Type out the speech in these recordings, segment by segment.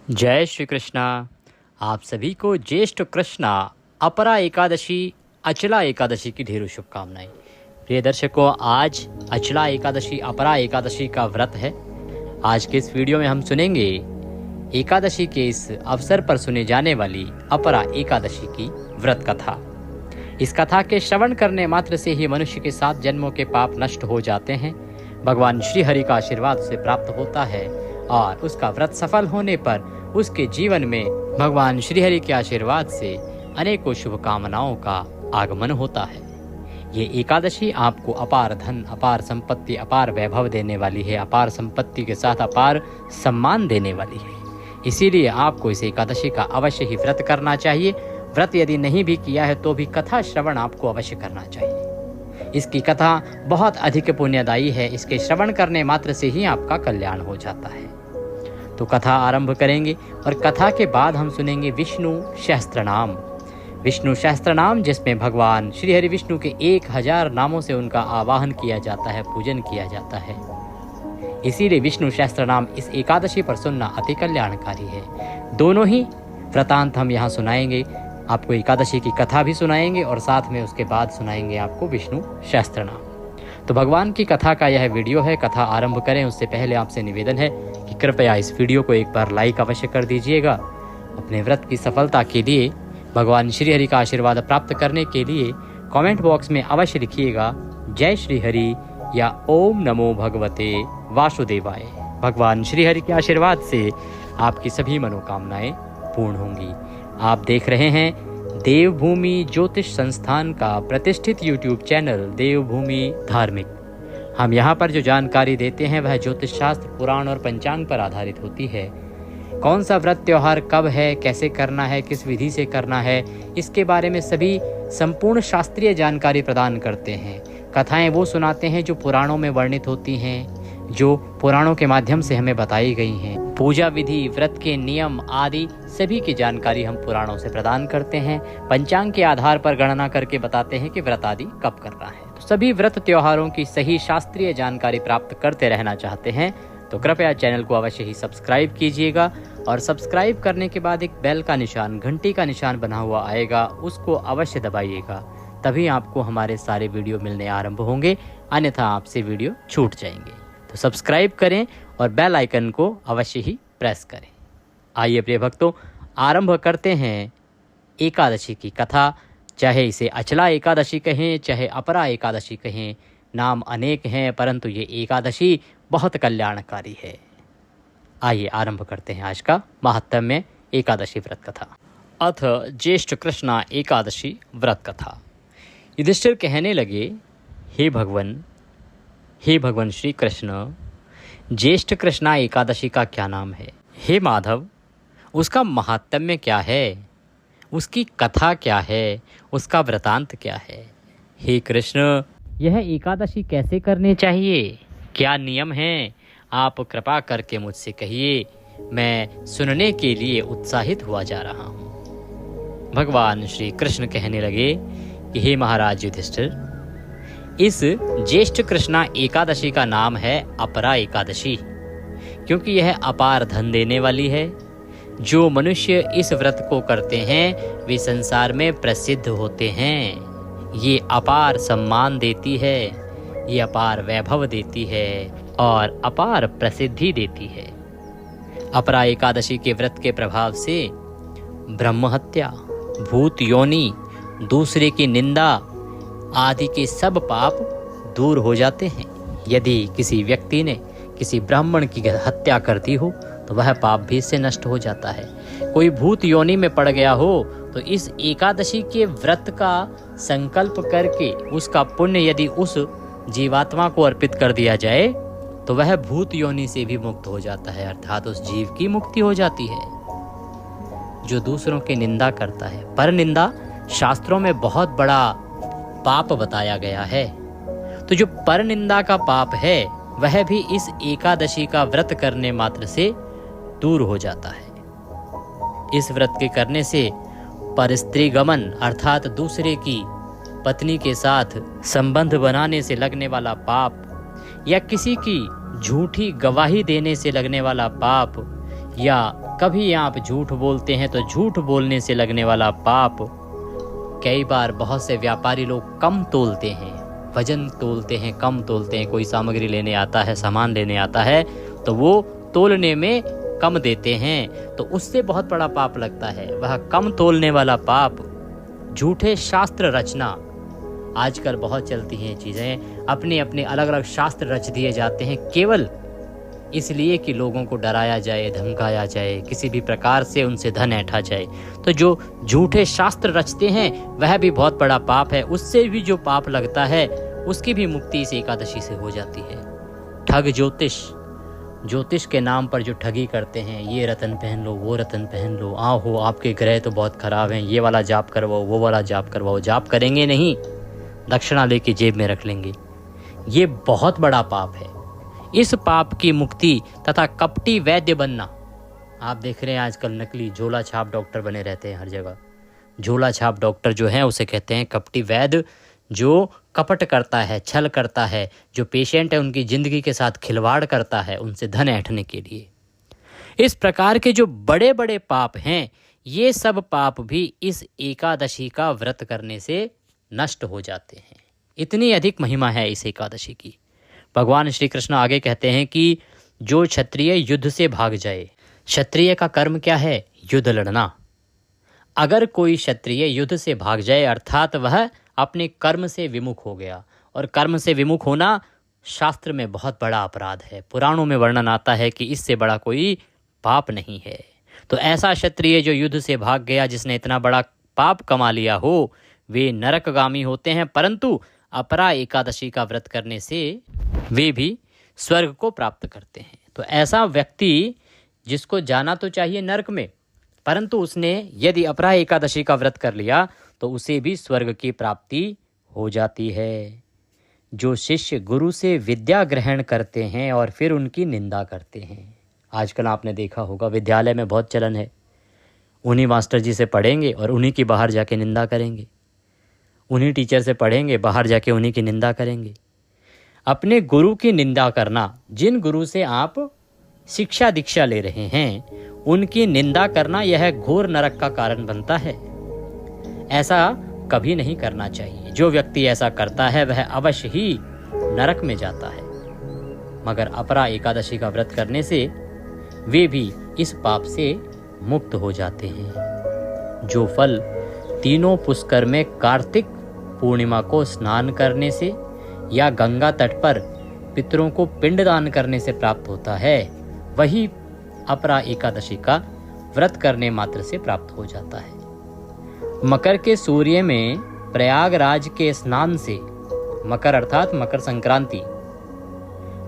जय श्री कृष्णा। आप सभी को ज्येष्ठ कृष्णा अपरा एकादशी अचला एकादशी की ढेरों शुभकामनाएं। प्रिय दर्शकों, आज अचला एकादशी अपरा एकादशी का व्रत है। आज के इस वीडियो में हम सुनेंगे एकादशी के इस अवसर पर सुने जाने वाली अपरा एकादशी की व्रत कथा। इस कथा के श्रवण करने मात्र से ही मनुष्य के 7 जन्मों के पाप नष्ट हो जाते हैं। भगवान श्री हरि का आशीर्वाद उसे प्राप्त होता है और उसका व्रत सफल होने पर उसके जीवन में भगवान श्री हरि के आशीर्वाद से अनेकों शुभकामनाओं का आगमन होता है। ये एकादशी आपको अपार धन, अपार संपत्ति, अपार वैभव देने वाली है। अपार संपत्ति के साथ अपार सम्मान देने वाली है। इसीलिए आपको इस एकादशी का अवश्य ही व्रत करना चाहिए। व्रत यदि नहीं भी किया है तो भी कथा श्रवण आपको अवश्य करना चाहिए। इसकी कथा बहुत अधिक पुण्यदायी है। इसके श्रवण करने मात्र से ही आपका कल्याण हो जाता है। तो कथा आरंभ करेंगे और कथा के बाद हम सुनेंगे विष्णु सहस्त्रनाम। विष्णु सहस्त्रनाम जिसमें भगवान श्री हरि विष्णु के 1000 नामों से उनका आवाहन किया जाता है, पूजन किया जाता है। इसीलिए विष्णु सहस्त्रनाम इस एकादशी पर सुनना अति कल्याणकारी है। दोनों ही वृतांत हम यहाँ सुनाएंगे। आपको एकादशी की कथा भी सुनाएंगे और साथ में उसके बाद सुनाएंगे आपको विष्णु सहस्त्रनाम। तो भगवान की कथा का यह वीडियो है। कथा आरंभ करें उससे पहले आपसे निवेदन है कि कृपया इस वीडियो को एक बार लाइक अवश्य कर दीजिएगा। अपने व्रत की सफलता के लिए, भगवान श्री हरि का आशीर्वाद प्राप्त करने के लिए कमेंट बॉक्स में अवश्य लिखिएगा जय श्री हरि या ओम नमो भगवते वासुदेवाय। भगवान श्री हरि के आशीर्वाद से आपकी सभी मनोकामनाएं पूर्ण होंगी। आप देख रहे हैं देवभूमि ज्योतिष संस्थान का प्रतिष्ठित यूट्यूब चैनल देवभूमि धार्मिक। हम यहाँ पर जो जानकारी देते हैं वह ज्योतिष शास्त्र, पुराण और पंचांग पर आधारित होती है। कौन सा व्रत त्योहार कब है, कैसे करना है, किस विधि से करना है, इसके बारे में सभी संपूर्ण शास्त्रीय जानकारी प्रदान करते हैं। कथाएं वो सुनाते हैं जो पुराणों में वर्णित होती हैं, जो पुराणों के माध्यम से हमें बताई गई हैं। पूजा विधि, व्रत के नियम आदि सभी की जानकारी हम पुराणों से प्रदान करते हैं। पंचांग के आधार पर गणना करके बताते हैं कि व्रत आदि कब करना है। तो सभी व्रत त्योहारों की सही शास्त्रीय जानकारी प्राप्त करते रहना चाहते हैं तो कृपया चैनल को अवश्य ही सब्सक्राइब कीजिएगा। और सब्सक्राइब करने के बाद एक बेल का निशान, घंटी का निशान बना हुआ आएगा, उसको अवश्य दबाइएगा। तभी आपको हमारे सारे वीडियो मिलने आरंभ होंगे, अन्यथा आपसे वीडियो छूट जाएंगे। तो सब्सक्राइब करें और बेल आइकन को अवश्य ही प्रेस करें। आइए प्रिय भक्तों, आरंभ करते हैं एकादशी की कथा। चाहे इसे अचला एकादशी कहें, चाहे अपरा एकादशी कहें, नाम अनेक हैं परंतु ये एकादशी बहुत कल्याणकारी है। आइए आरंभ करते हैं आज का महात्म्य एकादशी व्रत कथा। अथ ज्येष्ठ कृष्णा एकादशी व्रत कथा। युधिष्ठिर कहने लगे, हे भगवान श्री कृष्ण, ज्येष्ठ कृष्णा एकादशी का क्या नाम है? हे माधव, उसका महात्म्य क्या है? उसकी कथा क्या है? उसका वृतांत क्या है? हे कृष्ण, यह एकादशी कैसे करनी चाहिए? क्या नियम हैं? आप कृपा करके मुझसे कहिए, मैं सुनने के लिए उत्साहित हुआ जा रहा हूँ। भगवान श्री कृष्ण कहने लगे कि हे महाराज युधिष्ठिर, इस ज्येष्ठ कृष्णा एकादशी का नाम है अपरा एकादशी, क्योंकि यह अपार धन देने वाली है। जो मनुष्य इस व्रत को करते हैं वे संसार में प्रसिद्ध होते हैं। ये अपार सम्मान देती है, ये अपार वैभव देती है और अपार प्रसिद्धि देती है। अपरा एकादशी के व्रत के प्रभाव से ब्रह्म हत्या, भूत योनि, दूसरे की निंदा आदि के सब पाप दूर हो जाते हैं। यदि किसी व्यक्ति ने किसी ब्राह्मण की हत्या कर दी हो तो वह पाप भी इससे नष्ट हो जाता है। कोई भूत योनि में पड़ गया हो तो इस एकादशी के व्रत का संकल्प करके उसका पुण्य यदि उस जीवात्मा को अर्पित कर दिया जाए तो वह भूत योनि से भी मुक्त हो जाता है, अर्थात उस जीव की मुक्ति हो जाती है। जो दूसरों की निंदा करता है, पर निंदा शास्त्रों में बहुत बड़ा पाप बताया गया है। तो जो पर निंदा का पाप है वह भी इस एकादशी का व्रत करने मात्र से दूर हो जाता है। इस व्रत के करने से पर स्त्री गमन अर्थात दूसरे की पत्नी के साथ संबंध बनाने से लगने वाला पाप, या किसी की झूठी गवाही देने से लगने वाला पाप, या कभी आप झूठ बोलते हैं तो झूठ बोलने से लगने वाला पाप, कई बार बहुत से व्यापारी लोग कम तोलते हैं, वजन तोलते हैं, कम तोलते हैं। कोई सामग्री लेने आता है, सामान लेने आता है, तो वो तोलने में कम देते हैं, तो उससे बहुत बड़ा पाप लगता है। वह कम तोलने वाला पाप, झूठे शास्त्र रचना, आजकल बहुत चलती हैं चीज़ें, अपने अपने अलग अलग शास्त्र रच दिए जाते हैं केवल इसलिए कि लोगों को डराया जाए, धमकाया जाए, किसी भी प्रकार से उनसे धन ऐंठा जाए। तो जो झूठे शास्त्र रचते हैं वह भी बहुत बड़ा पाप है। उससे भी जो पाप लगता है उसकी भी मुक्ति इस एकादशी से हो जाती है। ठग ज्योतिष के नाम पर जो ठगी करते हैं, ये रतन पहन लो, वो रतन पहन लो, हो आपके ग्रह तो बहुत खराब हैं, ये वाला जाप करवाओ, वो वाला जाप करवाओ। जाप करेंगे नहीं, दक्षिणा लेके जेब में रख लेंगे। ये बहुत बड़ा पाप है। इस पाप की मुक्ति तथा कपटी वैद्य बनना, आप देख रहे हैं आजकल नकली झोला छाप डॉक्टर बने रहते हैं हर जगह। झोला छाप डॉक्टर जो है उसे कहते हैं कपटी वैद्य, जो कपट करता है, छल करता है, जो पेशेंट है उनकी ज़िंदगी के साथ खिलवाड़ करता है उनसे धन ऐंठने के लिए। इस प्रकार के जो बड़े बड़े पाप हैं, ये सब पाप भी इस एकादशी का व्रत करने से नष्ट हो जाते हैं। इतनी अधिक महिमा है इस एकादशी की। भगवान श्री कृष्ण आगे कहते हैं कि जो क्षत्रिय युद्ध से भाग जाए, क्षत्रिय का कर्म क्या है? युद्ध लड़ना। अगर कोई क्षत्रिय युद्ध से भाग जाए अर्थात वह अपने कर्म से विमुख हो गया, और कर्म से विमुख होना शास्त्र में बहुत बड़ा अपराध है। पुराणों में वर्णन आता है कि इससे बड़ा कोई पाप नहीं है। तो ऐसा क्षत्रिय जो युद्ध से भाग गया, जिसने इतना बड़ा पाप कमा लिया हो, वे नरकगामी होते हैं, परंतु अपरा एकादशी का व्रत करने से वे भी स्वर्ग को प्राप्त करते हैं। तो ऐसा व्यक्ति जिसको जाना तो चाहिए नरक में, परंतु उसने यदि अपरा एकादशी का व्रत कर लिया तो उसे भी स्वर्ग की प्राप्ति हो जाती है। जो शिष्य गुरु से विद्या ग्रहण करते हैं और फिर उनकी निंदा करते हैं, आजकल आपने देखा होगा विद्यालय में बहुत चलन है, उन्हीं मास्टर जी से पढ़ेंगे और उन्हीं की बाहर जाके निंदा करेंगे, उन्हीं टीचर से पढ़ेंगे, बाहर जाके उन्हीं की निंदा करेंगे। अपने गुरु की निंदा करना, जिन गुरु से आप शिक्षा दीक्षा ले रहे हैं उनकी निंदा करना, यह घोर नरक का कारण बनता है। ऐसा कभी नहीं करना चाहिए। जो व्यक्ति ऐसा करता है वह अवश्य ही नरक में जाता है। मगर अपरा एकादशी का व्रत करने से वे भी इस पाप से मुक्त हो जाते हैं। जो फल तीनों पुष्कर में कार्तिक पूर्णिमा को स्नान करने से या गंगा तट पर पितरों को पिंडदान करने से प्राप्त होता है, वही अपरा एकादशी का व्रत करने मात्र से प्राप्त हो जाता है। मकर के सूर्य में प्रयागराज के स्नान से, मकर अर्थात मकर संक्रांति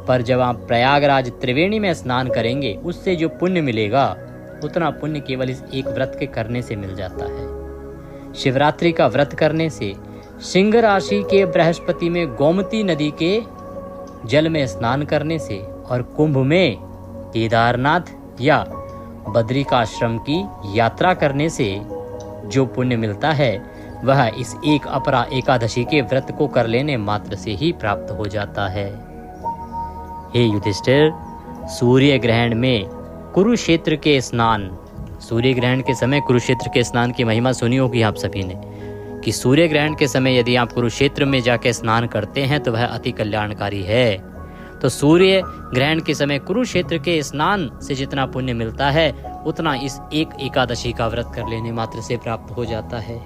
पर जब आप प्रयागराज त्रिवेणी में स्नान करेंगे, उससे जो पुण्य मिलेगा उतना पुण्य केवल इस एक व्रत के करने से मिल जाता है। शिवरात्रि का व्रत करने से, सिंह राशि के बृहस्पति में गोमती नदी के जल में स्नान करने से और कुंभ में केदारनाथ या बद्रिकाश्रम की यात्रा करने से जो पुण्य मिलता है वह इस एक अपरा एकादशी के व्रत को कर लेने मात्र से ही प्राप्त हो जाता है। हे युधिष्ठिर, सूर्य ग्रहण में कुरुक्षेत्र के स्नान, सूर्य ग्रहण के समय कुरुक्षेत्र के स्नान की महिमा सुनी होगी आप सभी ने, कि सूर्य ग्रहण के समय यदि आप कुरुक्षेत्र में जाके स्नान करते हैं तो वह अति कल्याणकारी है। तो सूर्य ग्रहण के समय कुरुक्षेत्र के स्नान से जितना पुण्य मिलता है उतना इस एक एकादशी का व्रत कर लेने मात्र से प्राप्त हो जाता है।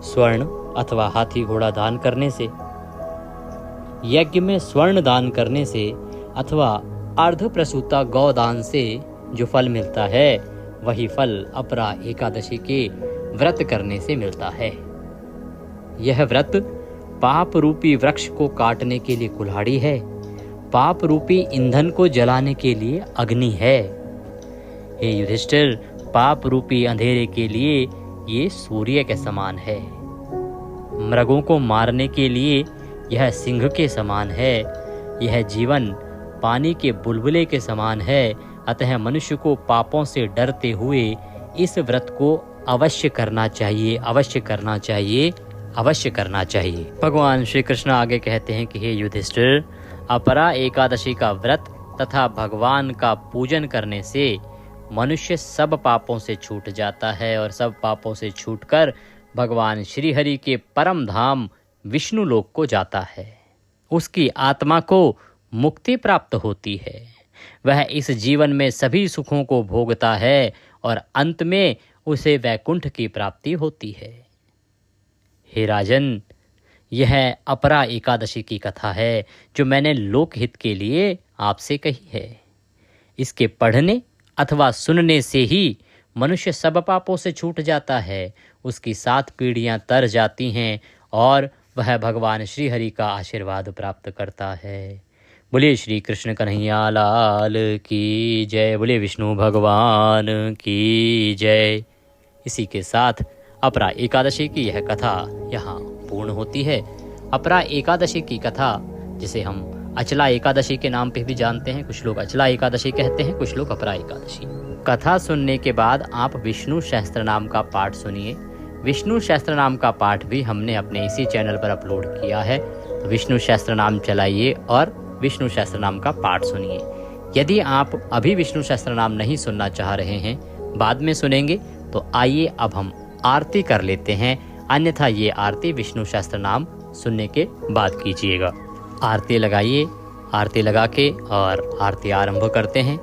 स्वर्ण अथवा हाथी घोड़ा दान करने से, यज्ञ में स्वर्ण दान करने से अथवा अर्ध प्रसूता गौ दान से जो फल मिलता है वही फल अपरा एकादशी के व्रत करने से मिलता है। यह व्रत पाप रूपी वृक्ष को काटने के लिए कुल्हाड़ी है, पाप रूपी ईंधन को जलाने के लिए अग्नि है। हे युधिष्ठिर, पाप रूपी अंधेरे के लिए ये सूर्य के समान है, मृगों को मारने के लिए यह सिंह के समान है, यह जीवन पानी के बुलबुले के समान है। अतः मनुष्य को पापों से डरते हुए इस व्रत को अवश्य करना चाहिए, अवश्य करना चाहिए, अवश्य करना चाहिए। भगवान श्री कृष्ण आगे कहते हैं कि हे युधिष्ठिर, अपरा एकादशी का व्रत तथा भगवान का पूजन करने से मनुष्य सब पापों से छूट जाता है और सब पापों से छूटकर भगवान श्री हरि के परम धाम विष्णु लोक को जाता है। उसकी आत्मा को मुक्ति प्राप्त होती है। वह इस जीवन में सभी सुखों को भोगता है और अंत में उसे वैकुंठ की प्राप्ति होती है। हे राजन, यह अपरा एकादशी की कथा है जो मैंने लोकहित के लिए आपसे कही है। इसके पढ़ने अथवा सुनने से ही मनुष्य सब पापों से छूट जाता है, उसकी 7 पीढ़ियां तर जाती हैं और वह भगवान श्री हरि का आशीर्वाद प्राप्त करता है। बोलिए श्री कृष्ण कन्हैया लाल की जय, बोलिए विष्णु भगवान की जय। इसी के साथ अपरा एकादशी की यह कथा यहाँ पूर्ण होती है। अपरा एकादशी की कथा जिसे हम अचला एकादशी के नाम पे भी जानते हैं, कुछ लोग अचला एकादशी कहते हैं, कुछ लोग अपरा एकादशी। कथा सुनने के बाद आप विष्णु सहस्त्र नाम का पाठ सुनिए। विष्णु सहस्त्र नाम का पाठ भी हमने अपने इसी चैनल पर अपलोड किया है, तो विष्णु सहस्त्र नाम चलाइए और विष्णु सहस्त्र नाम का पाठ सुनिए। यदि आप अभी विष्णु सहस्त्र नाम नहीं सुनना चाह रहे हैं, बाद में सुनेंगे, तो आइए अब हम आरती कर लेते हैं, अन्यथा ये आरती विष्णु सहस्त्र नाम सुनने के बाद कीजिएगा। आरती लगाइए, आरती लगा के और आरती आरंभ करते हैं।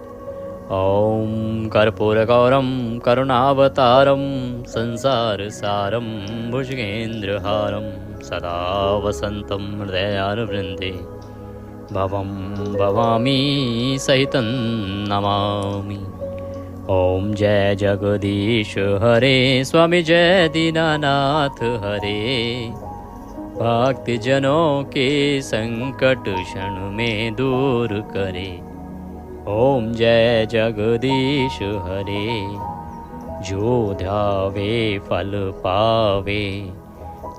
ओम कर्पूरगौरम करुणावतारम संसार सारम भुजगेन्द्रहारम सदा वसंतम हृदयारवृंदे भवं भवामी सहितं नमामि। ओम जय जगदीश हरे, स्वामी जय दीनानाथ हरे, भक्तजनों के संकट क्षण में दूर करे। ओम जय जगदीश हरे, जो ध्यावे फल पावे,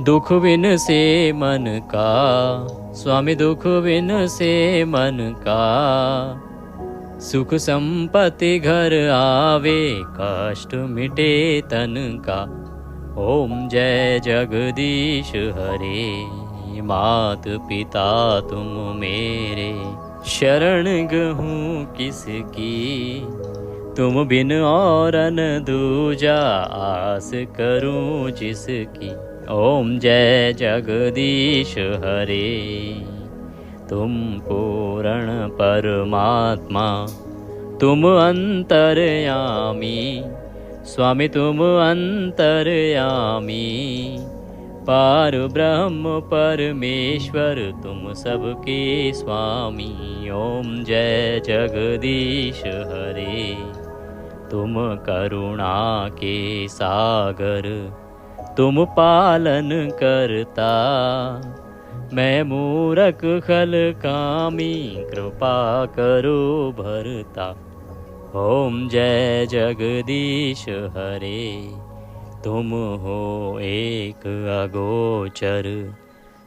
दुख बिन से मन का, स्वामी दुख बिन से मन का, सुख संपत्ति घर आवे, कष्ट मिटे तन का। ओम जय जगदीश हरे, मात पिता तुम मेरे, शरण गहूँ किसकी, तुम बिन और न दूजा, आस करूँ जिसकी। ओम जय जगदीश हरे, तुम पूर्ण परमात्मा, तुम अंतर्यामी, स्वामी तुम अंतर्यामी, पार ब्रह्म परमेश्वर तुम सबके स्वामी। ओम जय जगदीश हरे, तुम करुणा के सागर, तुम पालन करता, मैं मूरख खल कामी, कृपा करो भरता। ओम जय जगदीश हरे, तुम हो एक अगोचर,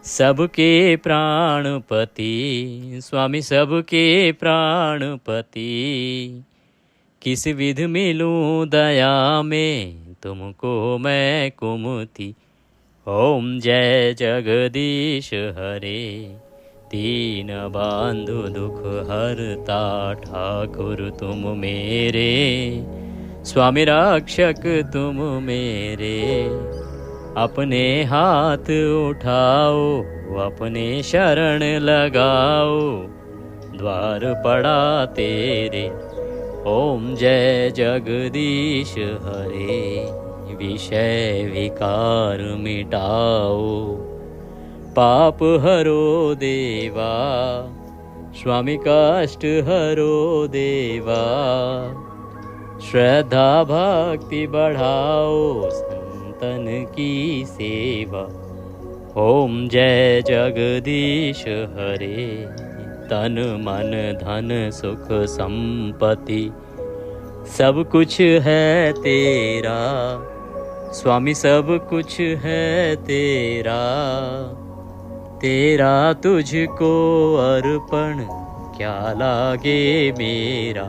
सबके प्राणपति, स्वामी सबके प्राणपति, किस विध मिलूं दया में, तुमको मैं कुमति। ओम जय जगदीश हरे, दीन बंधु दुख हरता, ठाकुर तुम मेरे, स्वामी रक्षक तुम मेरे। अपने हाथ उठाओ, अपने शरण लगाओ, द्वार पड़ा तेरे। ओम जय जगदीश हरे, विषय विकार मिटाओ, पाप हरो देवा, स्वामी कष्ट हरो देवा, श्रद्धा भक्ति बढ़ाओ, संतन की सेवा। ओम जय जगदीश हरे, तन मन धन सुख संपत्ति सब कुछ है तेरा, स्वामी सब कुछ है तेरा, तेरा तुझको अर्पण क्या लागे मेरा।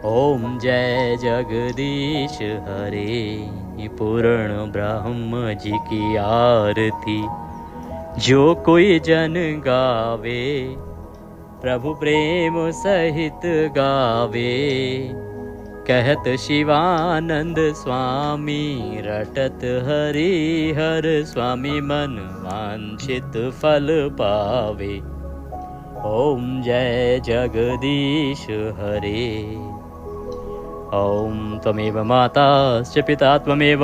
ओम जय जगदीश हरे, पूर्ण ब्रह्म जी की आरती जो कोई जन गावे, प्रभु प्रेम सहित गावे, कहत शिवानंद स्वामी, रटत हरि हर स्वामी, मन वांछित फल पावे। ओम जय जगदीश हरे। ओम त्वमेव माताश्च पिता त्वमेव,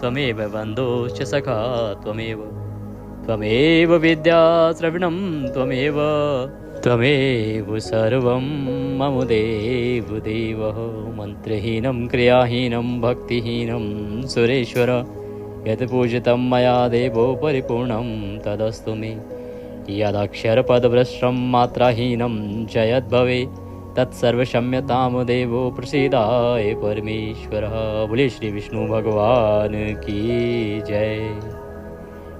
त्वमेव बन्धुश्च सखा त्वमेव, त्वमेव विद्या द्रविणं त्वमेव, त्वमेव सर्वं मम देव देवः। मन्त्रहीनं क्रियाहीनं भक्तिहीनं सुरेश्वर, यत् पूजितं मया देवो परिपूर्णं तदस्तु मे। यदक्षरपदभ्रष्टं मात्राहीनं च यद्भवे, तत्सर्वक्षम्यतां देवो प्रसीदाय परमेश्वरः। बोले श्री विष्णु भगवान की जय।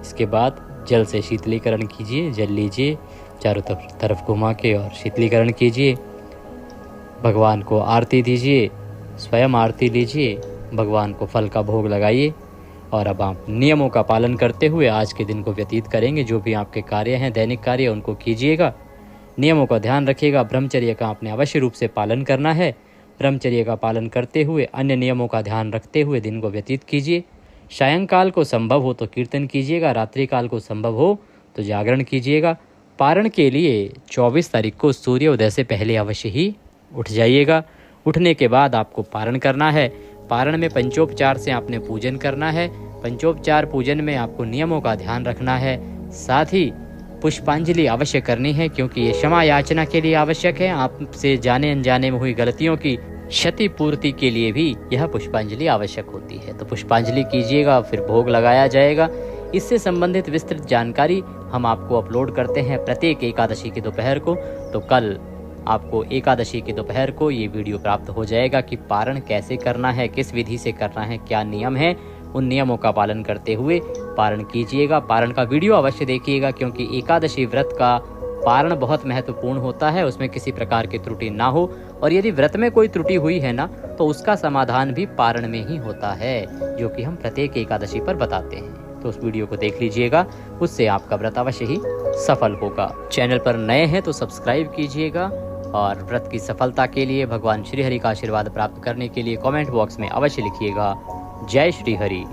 इसके बाद जल से शीतलीकरण कीजिए, जल लीजिए, चारों तरफ घुमा के और शीतलीकरण कीजिए। भगवान को आरती दीजिए, स्वयं आरती लीजिए, भगवान को फल का भोग लगाइए। और अब आप नियमों का पालन करते हुए आज के दिन को व्यतीत करेंगे। जो भी आपके कार्य हैं, दैनिक कार्य, उनको कीजिएगा। नियमों का ध्यान रखिएगा। ब्रह्मचर्य का आपने अवश्य रूप से पालन करना है। ब्रह्मचर्य का पालन करते हुए अन्य नियमों का ध्यान रखते हुए दिन को व्यतीत कीजिए। सायंकाल को संभव हो तो कीर्तन कीजिएगा, रात्रि काल को संभव हो तो जागरण कीजिएगा। पारण के लिए 24 तारीख को सूर्योदय से पहले अवश्य ही उठ जाइएगा। उठने के बाद आपको पारण करना है। पारण में पंचोपचार से आपने पूजन करना है। पंचोपचार पूजन में आपको नियमों का ध्यान रखना है। साथ ही पुष्पांजलि अवश्य करनी है, क्योंकि ये क्षमा याचना के लिए आवश्यक है। आपसे जाने अनजाने में हुई गलतियों की क्षति पूर्ति के लिए भी यह पुष्पांजलि आवश्यक होती है। तो पुष्पांजलि कीजिएगा, फिर भोग लगाया जाएगा। इससे संबंधित विस्तृत जानकारी हम आपको अपलोड करते हैं प्रत्येक एकादशी की दोपहर को। तो कल आपको एकादशी की दोपहर को ये वीडियो प्राप्त हो जाएगा कि पारण कैसे करना है, किस विधि से करना है, क्या नियम है। उन नियमों का पालन करते हुए पारण कीजिएगा। पारण का वीडियो अवश्य देखिएगा, क्योंकि एकादशी व्रत का पारण बहुत महत्वपूर्ण होता है। उसमें किसी प्रकार की त्रुटि ना हो, और यदि व्रत में कोई त्रुटि हुई है ना, तो उसका समाधान भी पारण में ही होता है, जो कि हम प्रत्येक एकादशी पर बताते हैं। तो उस वीडियो को देख लीजिएगा, उससे आपका व्रत अवश्य ही सफल होगा। चैनल पर नए हैं तो सब्सक्राइब कीजिएगा। और व्रत की सफलता के लिए, भगवान श्री हरि का आशीर्वाद प्राप्त करने के लिए कमेंट बॉक्स में अवश्य लिखिएगा, जय श्री हरि।